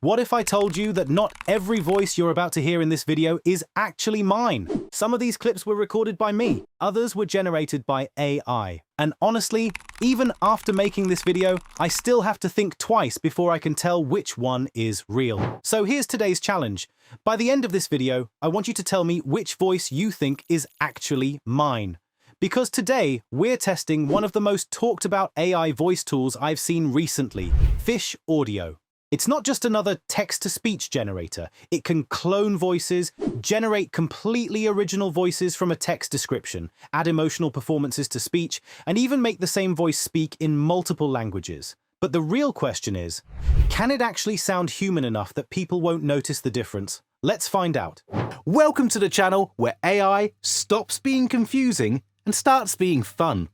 What if I told you that not every voice you're about to hear in this video is actually mine? Some of these clips were recorded by me, others were generated by AI. And honestly, even after making this video, I still have to think twice before I can tell which one is real. So here's today's challenge. By the end of this video, I want you to tell me which voice you think is actually mine. Because today, we're testing one of the most talked about AI voice tools I've seen recently, Fish Audio. It's not just another text-to-speech generator. It can clone voices, generate completely original voices from a text description, add emotional performances to speech, and even make the same voice speak in multiple languages. But the real question is, can it actually sound human enough that people won't notice the difference? Let's find out. Welcome to the channel where AI stops being confusing and starts being fun.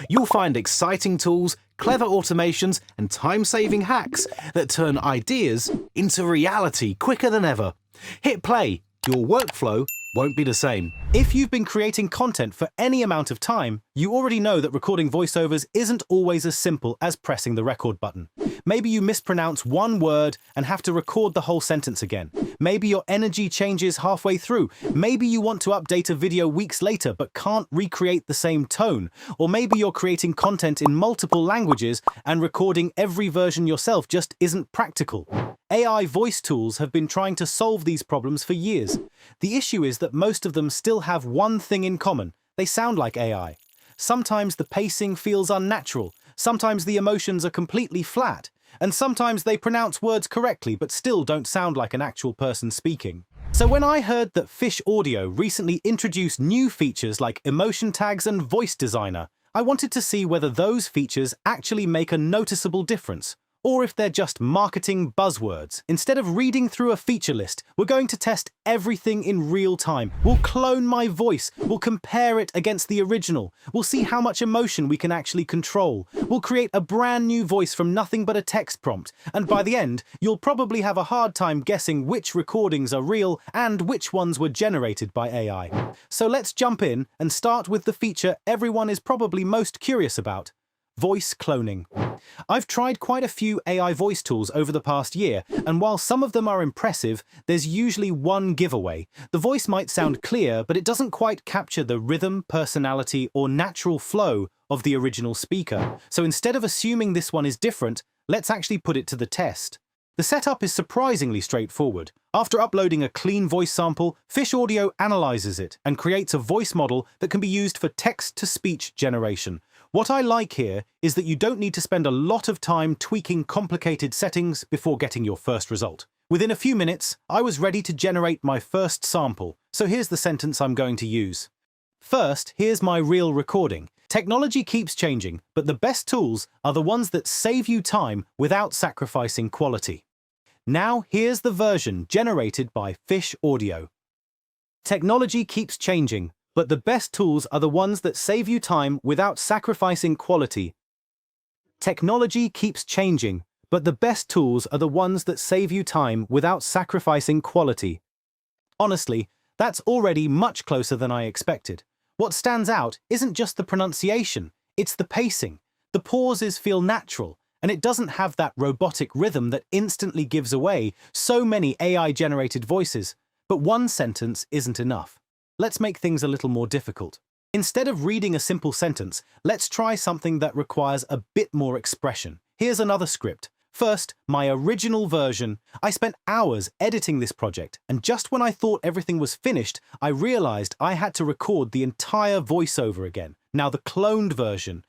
You'll find exciting tools, clever automations, and time-saving hacks that turn ideas into reality quicker than ever. Hit play. Your workflow won't be the same. If you've been creating content for any amount of time, you already know that recording voiceovers isn't always as simple as pressing the record button. Maybe you mispronounce one word and have to record the whole sentence again. Maybe your energy changes halfway through. Maybe you want to update a video weeks later but can't recreate the same tone. Or maybe you're creating content in multiple languages and recording every version yourself just isn't practical. AI voice tools have been trying to solve these problems for years. The issue is that most of them still have one thing in common. They sound like AI. Sometimes the pacing feels unnatural. Sometimes the emotions are completely flat. And sometimes they pronounce words correctly but still don't sound like an actual person speaking. So when I heard that Fish Audio recently introduced new features like emotion tags and voice designer, I wanted to see whether those features actually make a noticeable difference, or if they're just marketing buzzwords. Instead of reading through a feature list, we're going to test everything in real time. We'll clone my voice, we'll compare it against the original, we'll see how much emotion we can actually control, we'll create a brand new voice from nothing but a text prompt, and by the end, you'll probably have a hard time guessing which recordings are real and which ones were generated by AI. So let's jump in and start with the feature everyone is probably most curious about: voice cloning. I've tried quite a few AI voice tools over the past year, and while some of them are impressive, there's usually one giveaway. The voice might sound clear, but it doesn't quite capture the rhythm, personality, or natural flow of the original speaker. So instead of assuming this one is different, let's actually put it to the test. The setup is surprisingly straightforward. After uploading a clean voice sample, Fish Audio analyzes it and creates a voice model that can be used for text-to-speech generation. What I like here is that you don't need to spend a lot of time tweaking complicated settings before getting your first result. Within a few minutes, I was ready to generate my first sample, so here's the sentence I'm going to use. First, here's my real recording. Technology keeps changing, but the best tools are the ones that save you time without sacrificing quality. Now, here's the version generated by Fish Audio. Technology keeps changing, but the best tools are the ones that save you time without sacrificing quality. Technology keeps changing, but the best tools are the ones that save you time without sacrificing quality. Honestly, that's already much closer than I expected. What stands out isn't just the pronunciation, it's the pacing. The pauses feel natural, and it doesn't have that robotic rhythm that instantly gives away so many AI-generated voices. But one sentence isn't enough. Let's make things a little more difficult. Instead of reading a simple sentence, let's try something that requires a bit more expression. Here's another script. First, my original version. I spent hours editing this project, and just when I thought everything was finished, I realized I had to record the entire voiceover again. Now the cloned version.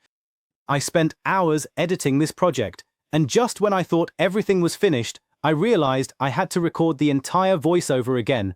I spent hours editing this project, and just when I thought everything was finished, I realized I had to record the entire voiceover again.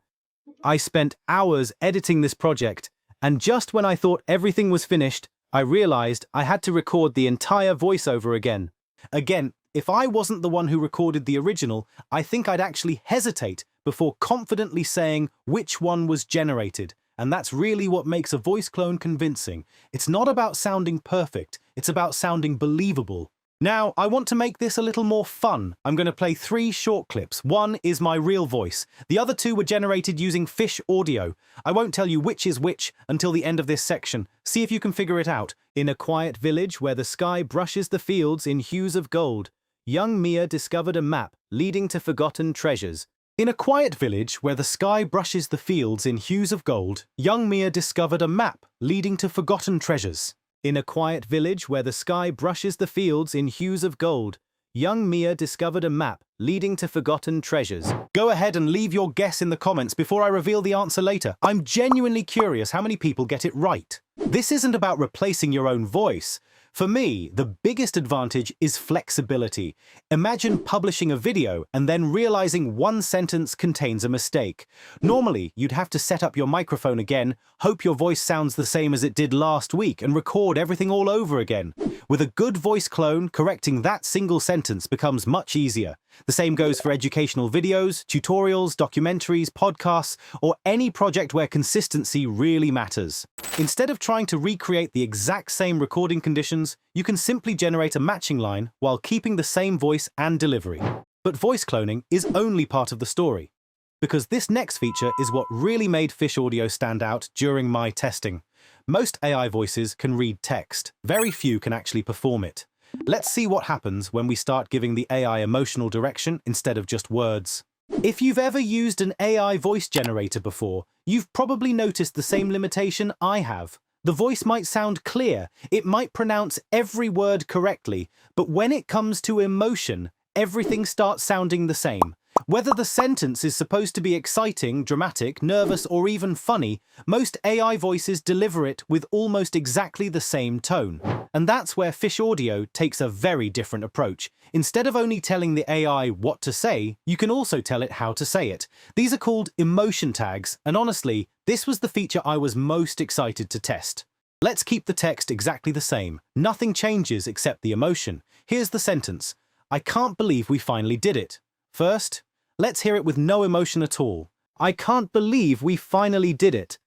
I spent hours editing this project, and just when I thought everything was finished, I realized I had to record the entire voiceover again. Again, if I wasn't the one who recorded the original, I think I'd actually hesitate before confidently saying which one was generated. And that's really what makes a voice clone convincing. It's not about sounding perfect, it's about sounding believable. Now, I want to make this a little more fun. I'm going to play 3 short clips. One is my real voice. The other 2 were generated using Fish Audio. I won't tell you which is which until the end of this section. See if you can figure it out. In a quiet village where the sky brushes the fields in hues of gold, young Mia discovered a map leading to forgotten treasures. In a quiet village where the sky brushes the fields in hues of gold, young Mia discovered a map leading to forgotten treasures. In a quiet village where the sky brushes the fields in hues of gold, young Mia discovered a map leading to forgotten treasures. Go ahead and leave your guess in the comments before I reveal the answer later. I'm genuinely curious how many people get it right. This isn't about replacing your own voice. For me, the biggest advantage is flexibility. Imagine publishing a video and then realizing one sentence contains a mistake. Normally, you'd have to set up your microphone again, hope your voice sounds the same as it did last week, and record everything all over again. With a good voice clone, correcting that single sentence becomes much easier. The same goes for educational videos, tutorials, documentaries, podcasts, or any project where consistency really matters. Instead of trying to recreate the exact same recording conditions, you can simply generate a matching line while keeping the same voice and delivery. But voice cloning is only part of the story, because this next feature is what really made Fish Audio stand out during my testing. Most AI voices can read text. Very few can actually perform it. Let's see what happens when we start giving the AI emotional direction instead of just words. If you've ever used an AI voice generator before, you've probably noticed the same limitation I have. The voice might sound clear, it might pronounce every word correctly, but when it comes to emotion, everything starts sounding the same. Whether the sentence is supposed to be exciting, dramatic, nervous, or even funny, most AI voices deliver it with almost exactly the same tone. And that's where Fish Audio takes a very different approach. Instead of only telling the AI what to say, you can also tell it how to say it. These are called emotion tags, and honestly, this was the feature I was most excited to test. Let's keep the text exactly the same. Nothing changes except the emotion. Here's the sentence. I can't believe we finally did it. First, let's hear it with no emotion at all. I can't believe we finally did it.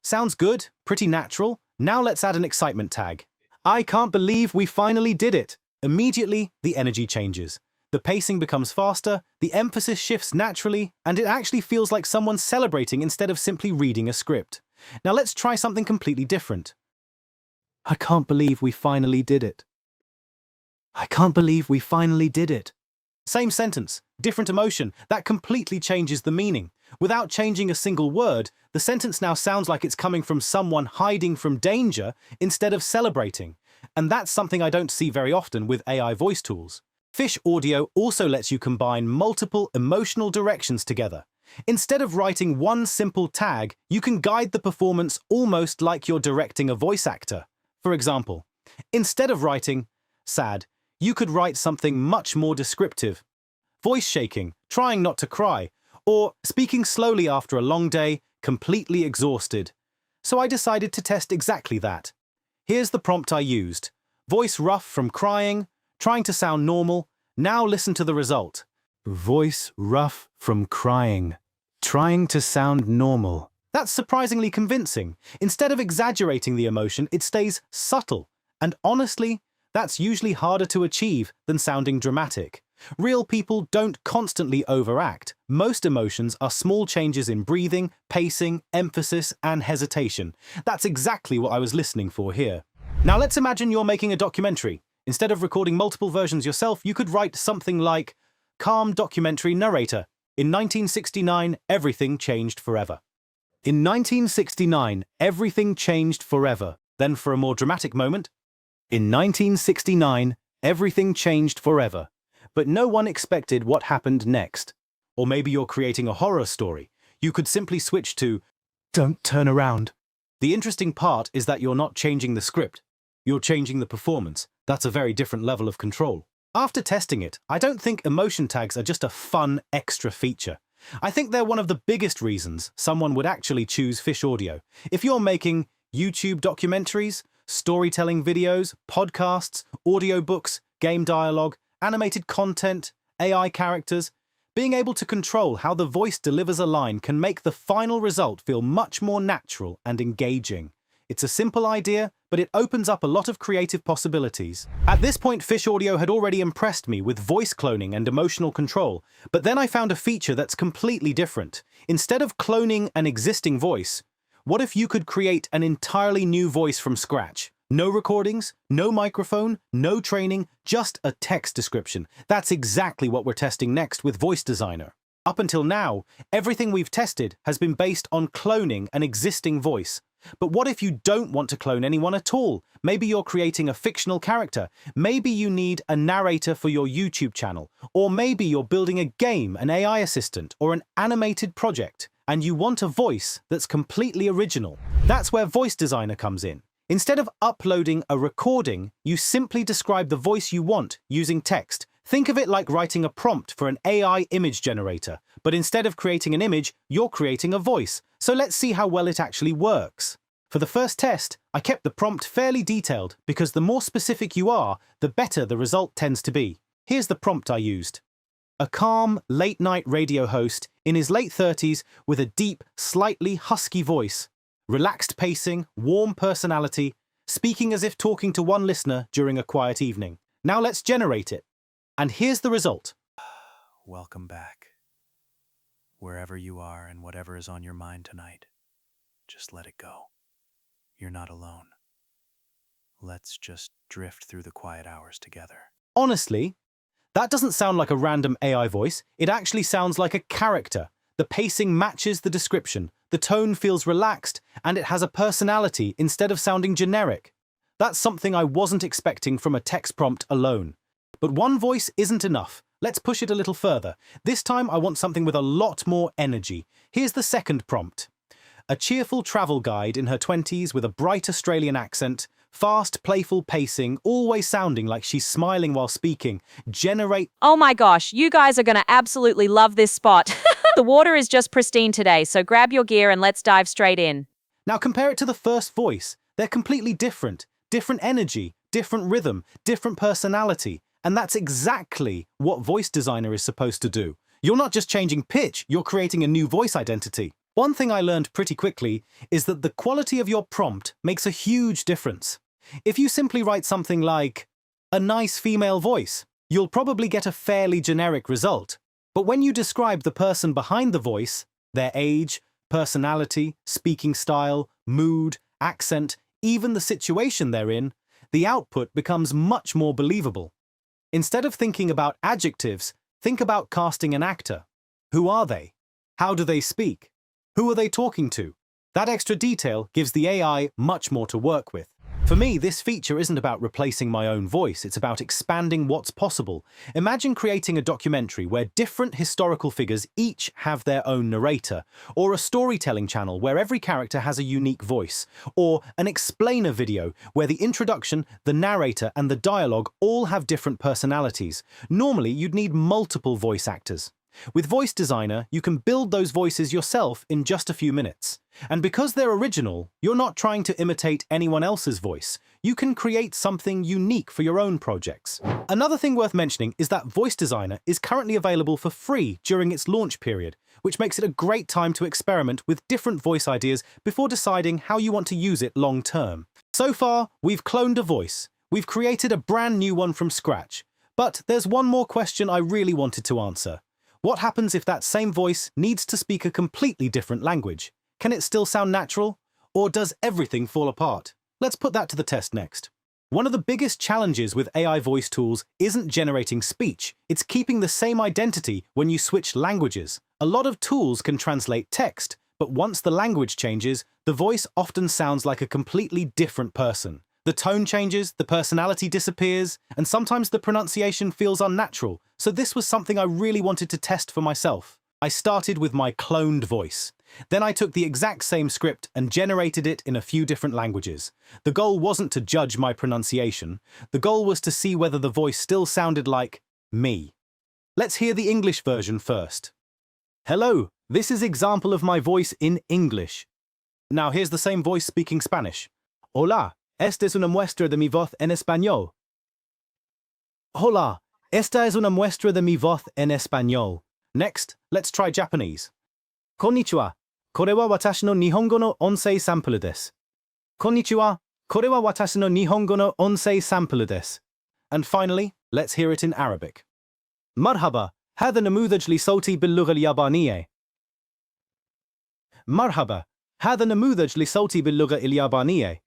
Sounds good, pretty natural. Now let's add an excitement tag. I can't believe we finally did it. Immediately, the energy changes. The pacing becomes faster, the emphasis shifts naturally, and it actually feels like someone's celebrating instead of simply reading a script. Now let's try something completely different. I can't believe we finally did it. I can't believe we finally did it. Same sentence, different emotion. That completely changes the meaning. Without changing a single word, the sentence now sounds like it's coming from someone hiding from danger instead of celebrating. And that's something I don't see very often with AI voice tools. Fish Audio also lets you combine multiple emotional directions together. Instead of writing one simple tag, you can guide the performance almost like you're directing a voice actor. For example, instead of writing sad, you could write something much more descriptive. Voice shaking, trying not to cry, or speaking slowly after a long day, completely exhausted. So I decided to test exactly that. Here's the prompt I used. Voice rough from crying, trying to sound normal. Now listen to the result. Voice rough from crying, trying to sound normal. That's surprisingly convincing. Instead of exaggerating the emotion, it stays subtle. And honestly, that's usually harder to achieve than sounding dramatic. Real people don't constantly overact. Most emotions are small changes in breathing, pacing, emphasis, and hesitation. That's exactly what I was listening for here. Now let's imagine you're making a documentary. Instead of recording multiple versions yourself, you could write something like, calm documentary narrator. In 1969, everything changed forever. In 1969, everything changed forever. Then for a more dramatic moment, in 1969, everything changed forever, but no one expected what happened next. Or maybe you're creating a horror story. You could simply switch to, don't turn around. The interesting part is that you're not changing the script. You're changing the performance. That's a very different level of control. After testing it, I don't think emotion tags are just a fun extra feature. I think they're one of the biggest reasons someone would actually choose Fish Audio. If you're making YouTube documentaries, storytelling videos, podcasts, audiobooks, game dialogue, animated content, AI characters, being able to control how the voice delivers a line can make the final result feel much more natural and engaging. It's a simple idea, but it opens up a lot of creative possibilities. At this point, Fish Audio had already impressed me with voice cloning and emotional control, but then I found a feature that's completely different. Instead of cloning an existing voice, what if you could create an entirely new voice from scratch? No recordings, no microphone, no training, just a text description. That's exactly what we're testing next with Voice Designer. Up until now, everything we've tested has been based on cloning an existing voice. But what if you don't want to clone anyone at all? Maybe you're creating a fictional character. Maybe you need a narrator for your YouTube channel. Or maybe you're building a game, an AI assistant, or an animated project, and you want a voice that's completely original. That's where Voice Designer comes in. Instead of uploading a recording, you simply describe the voice you want using text. Think of it like writing a prompt for an AI image generator, but instead of creating an image, you're creating a voice. So let's see how well it actually works. For the first test, I kept the prompt fairly detailed because the more specific you are, the better the result tends to be. Here's the prompt I used. A calm, late-night radio host in his late 30s with a deep, slightly husky voice. Relaxed pacing, warm personality, speaking as if talking to one listener during a quiet evening. Now let's generate it. And here's the result. Welcome back. Wherever you are and whatever is on your mind tonight, just let it go. You're not alone. Let's just drift through the quiet hours together. Honestly, that doesn't sound like a random AI voice. It actually sounds like a character. The pacing matches the description, the tone feels relaxed, and it has a personality instead of sounding generic. That's something I wasn't expecting from a text prompt alone. But one voice isn't enough. Let's push it a little further. This time I want something with a lot more energy. Here's the second prompt. A cheerful travel guide in her 20s with a bright Australian accent, fast, playful pacing, always sounding like she's smiling while speaking. Generate... Oh my gosh, you guys are going to absolutely love this spot. The water is just pristine today, so grab your gear and let's dive straight in. Now compare it to the first voice. They're completely different. Different energy, different rhythm, different personality. And that's exactly what Voice Designer is supposed to do. You're not just changing pitch, you're creating a new voice identity. One thing I learned pretty quickly is that the quality of your prompt makes a huge difference. If you simply write something like, a nice female voice, you'll probably get a fairly generic result. But when you describe the person behind the voice, their age, personality, speaking style, mood, accent, even the situation they're in, the output becomes much more believable. Instead of thinking about adjectives, think about casting an actor. Who are they? How do they speak? Who are they talking to? That extra detail gives the AI much more to work with. For me, this feature isn't about replacing my own voice, it's about expanding what's possible. Imagine creating a documentary where different historical figures each have their own narrator, or a storytelling channel where every character has a unique voice, or an explainer video where the introduction, the narrator, and the dialogue all have different personalities. Normally, you'd need multiple voice actors. With Voice Designer, you can build those voices yourself in just a few minutes. And because they're original, you're not trying to imitate anyone else's voice. You can create something unique for your own projects. Another thing worth mentioning is that Voice Designer is currently available for free during its launch period, which makes it a great time to experiment with different voice ideas before deciding how you want to use it long term. So far, we've cloned a voice. We've created a brand new one from scratch. But there's one more question I really wanted to answer. What happens if that same voice needs to speak a completely different language? Can it still sound natural? Or does everything fall apart? Let's put that to the test next. One of the biggest challenges with AI voice tools isn't generating speech, it's keeping the same identity when you switch languages. A lot of tools can translate text, but once the language changes, the voice often sounds like a completely different person. The tone changes, the personality disappears, and sometimes the pronunciation feels unnatural, so this was something I really wanted to test for myself. I started with my cloned voice. Then I took the exact same script and generated it in a few different languages. The goal wasn't to judge my pronunciation. The goal was to see whether the voice still sounded like me. Let's hear the English version first. Hello, this is example of my voice in English. Now here's the same voice speaking Spanish. Hola. Esta es una muestra de mi voz en español. Hola, esta es una muestra de mi voz en español. Next, let's try Japanese. Konnichiwa, kore wa watashi no nihongo no onsei sample desu. Konnichiwa, kore wa watashi no nihongo no onsei sample desu. And finally, let's hear it in Arabic. Marhaba, هذا نموذج لصوتي باللغة اليابانية. مرحبا، هذا نموذج لصوتي باللغة اليابانية.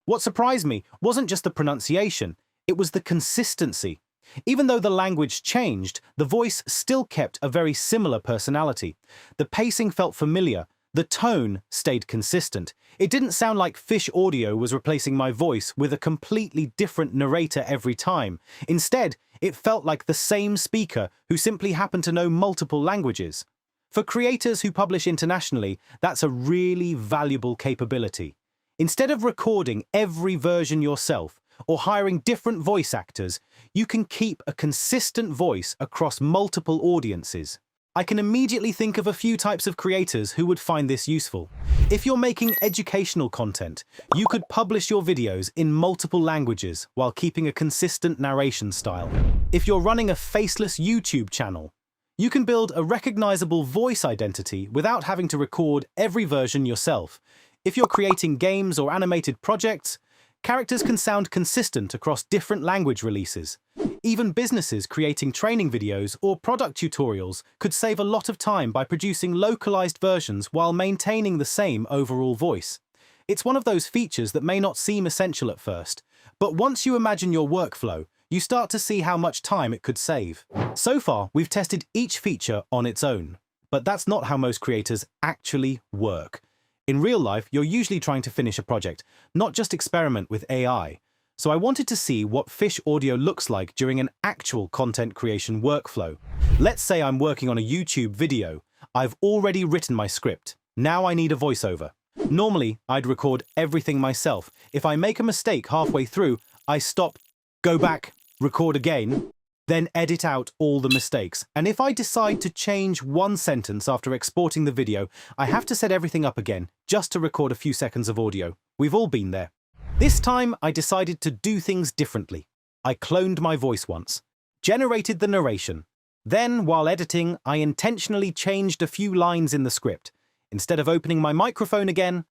What surprised me wasn't just the pronunciation, it was the consistency. Even though the language changed, the voice still kept a very similar personality. The pacing felt familiar, the tone stayed consistent. It didn't sound like Fish Audio was replacing my voice with a completely different narrator every time. Instead, it felt like the same speaker who simply happened to know multiple languages. For creators who publish internationally, that's a really valuable capability. Instead of recording every version yourself or hiring different voice actors, you can keep a consistent voice across multiple audiences. I can immediately think of a few types of creators who would find this useful. If you're making educational content, you could publish your videos in multiple languages while keeping a consistent narration style. If you're running a faceless YouTube channel, you can build a recognizable voice identity without having to record every version yourself. If you're creating games or animated projects, characters can sound consistent across different language releases. Even businesses creating training videos or product tutorials could save a lot of time by producing localized versions while maintaining the same overall voice. It's one of those features that may not seem essential at first, but once you imagine your workflow, you start to see how much time it could save. So far, we've tested each feature on its own, but that's not how most creators actually work. In real life, you're usually trying to finish a project, not just experiment with AI. So I wanted to see what Fish Audio looks like during an actual content creation workflow. Let's say I'm working on a YouTube video. I've already written my script. Now I need a voiceover. Normally, I'd record everything myself. If I make a mistake halfway through, I stop, go back, record again, then edit out all the mistakes. And if I decide to change one sentence after exporting the video, I have to set everything up again just to record a few seconds of audio. We've all been there. This time, I decided to do things differently. I cloned my voice once, generated the narration. Then, while editing, I intentionally changed a few lines in the script. Instead of opening my microphone again,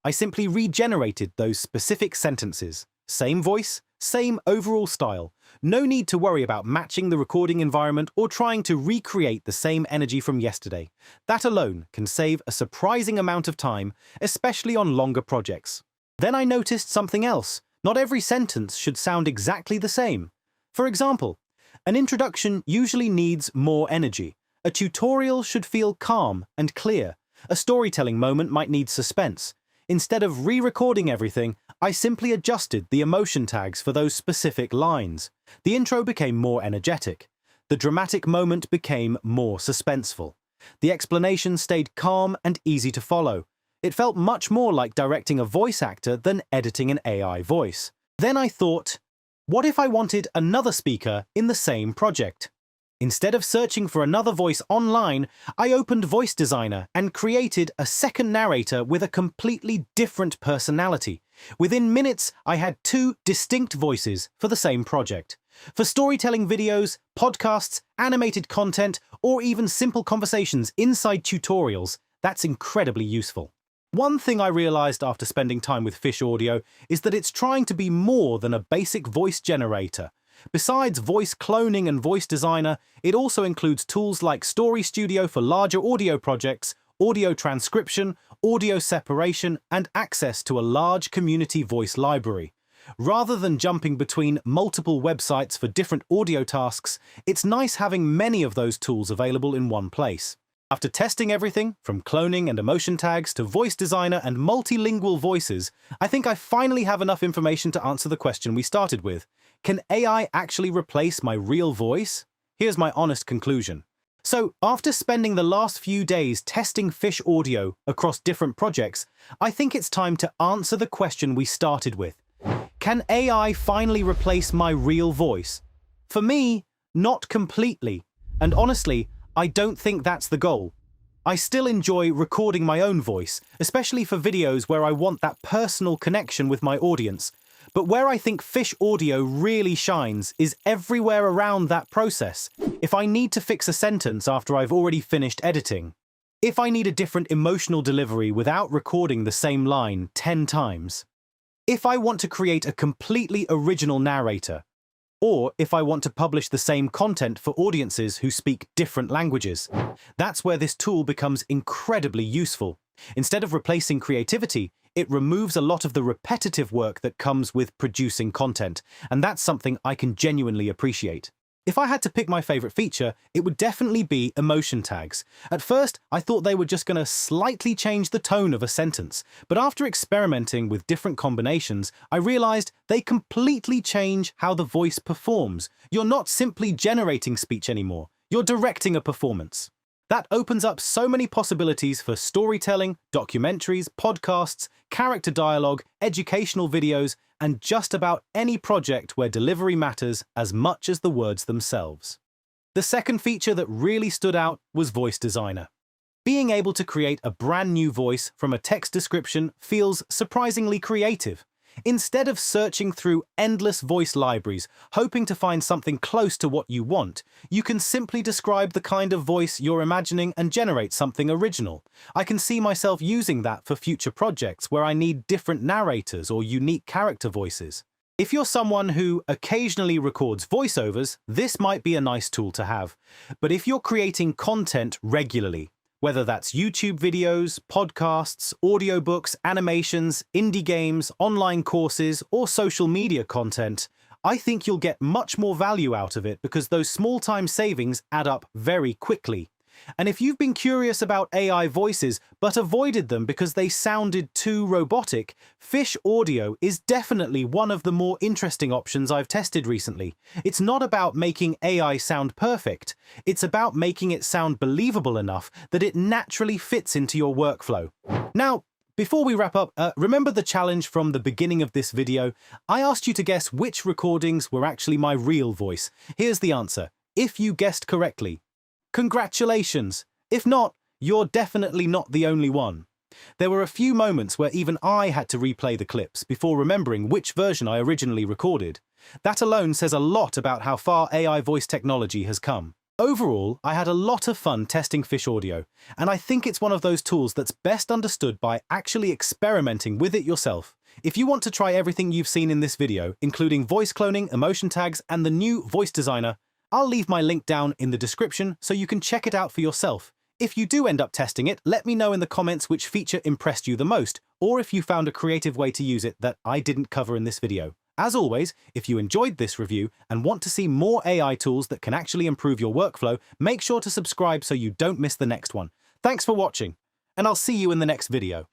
I simply regenerated those specific sentences. Same voice, same overall style. No need to worry about matching the recording environment or trying to recreate the same energy from yesterday. That alone can save a surprising amount of time, especially on longer projects. Then I noticed something else. Not every sentence should sound exactly the same. For example, an introduction usually needs more energy. A tutorial should feel calm and clear. A storytelling moment might need suspense. Instead of re-recording everything, I simply adjusted the emotion tags for those specific lines. The intro became more energetic. The dramatic moment became more suspenseful. The explanation stayed calm and easy to follow. It felt much more like directing a voice actor than editing an AI voice. Then I thought, what if I wanted another speaker in the same project? Instead of searching for another voice online, I opened Voice Designer and created a second narrator with a completely different personality. Within minutes, I had 2 distinct voices for the same project. For storytelling videos, podcasts, animated content, or even simple conversations inside tutorials, that's incredibly useful. One thing I realized after spending time with Fish Audio is that it's trying to be more than a basic voice generator. Besides voice cloning and Voice Designer, it also includes tools like Story Studio for larger audio projects, audio transcription, audio separation, and access to a large community voice library. Rather than jumping between multiple websites for different audio tasks, it's nice having many of those tools available in one place. After testing everything, from cloning and emotion tags to Voice Designer and multilingual voices, I think I finally have enough information to answer the question we started with. Can AI actually replace my real voice? Here's my honest conclusion. So, after spending the last few days testing Fish Audio across different projects, I think it's time to answer the question we started with. Can AI finally replace my real voice? For me, not completely. And honestly, I don't think that's the goal. I still enjoy recording my own voice, especially for videos where I want that personal connection with my audience. But where I think Fish Audio really shines is everywhere around that process. If I need to fix a sentence after I've already finished editing, if I need a different emotional delivery without recording the same line 10 times, if I want to create a completely original narrator, or if I want to publish the same content for audiences who speak different languages. That's where this tool becomes incredibly useful. Instead of replacing creativity, it removes a lot of the repetitive work that comes with producing content, and that's something I can genuinely appreciate. If I had to pick my favorite feature, it would definitely be emotion tags. At first, I thought they were just going to slightly change the tone of a sentence, but after experimenting with different combinations, I realized they completely change how the voice performs. You're not simply generating speech anymore, you're directing a performance. That opens up so many possibilities for storytelling, documentaries, podcasts, character dialogue, educational videos, and just about any project where delivery matters as much as the words themselves. The second feature that really stood out was Voice Designer. Being able to create a brand new voice from a text description feels surprisingly creative. Instead of searching through endless voice libraries, hoping to find something close to what you want, you can simply describe the kind of voice you're imagining and generate something original. I can see myself using that for future projects where I need different narrators or unique character voices. If you're someone who occasionally records voiceovers, this might be a nice tool to have. But if you're creating content regularly, whether that's YouTube videos, podcasts, audiobooks, animations, indie games, online courses, or social media content, I think you'll get much more value out of it because those small time savings add up very quickly. And if you've been curious about AI voices but avoided them because they sounded too robotic, Fish Audio is definitely one of the more interesting options I've tested recently. It's not about making AI sound perfect, it's about making it sound believable enough that it naturally fits into your workflow. Now, before we wrap up, remember the challenge from the beginning of this video? I asked you to guess which recordings were actually my real voice. Here's the answer. If you guessed correctly, congratulations! If not, you're definitely not the only one. There were a few moments where even I had to replay the clips before remembering which version I originally recorded. That alone says a lot about how far AI voice technology has come. Overall, I had a lot of fun testing Fish Audio, and I think it's one of those tools that's best understood by actually experimenting with it yourself. If you want to try everything you've seen in this video, including voice cloning, emotion tags, and the new Voice Designer, I'll leave my link down in the description so you can check it out for yourself. If you do end up testing it, let me know in the comments which feature impressed you the most, or if you found a creative way to use it that I didn't cover in this video. As always, if you enjoyed this review and want to see more AI tools that can actually improve your workflow, make sure to subscribe so you don't miss the next one. Thanks for watching, and I'll see you in the next video.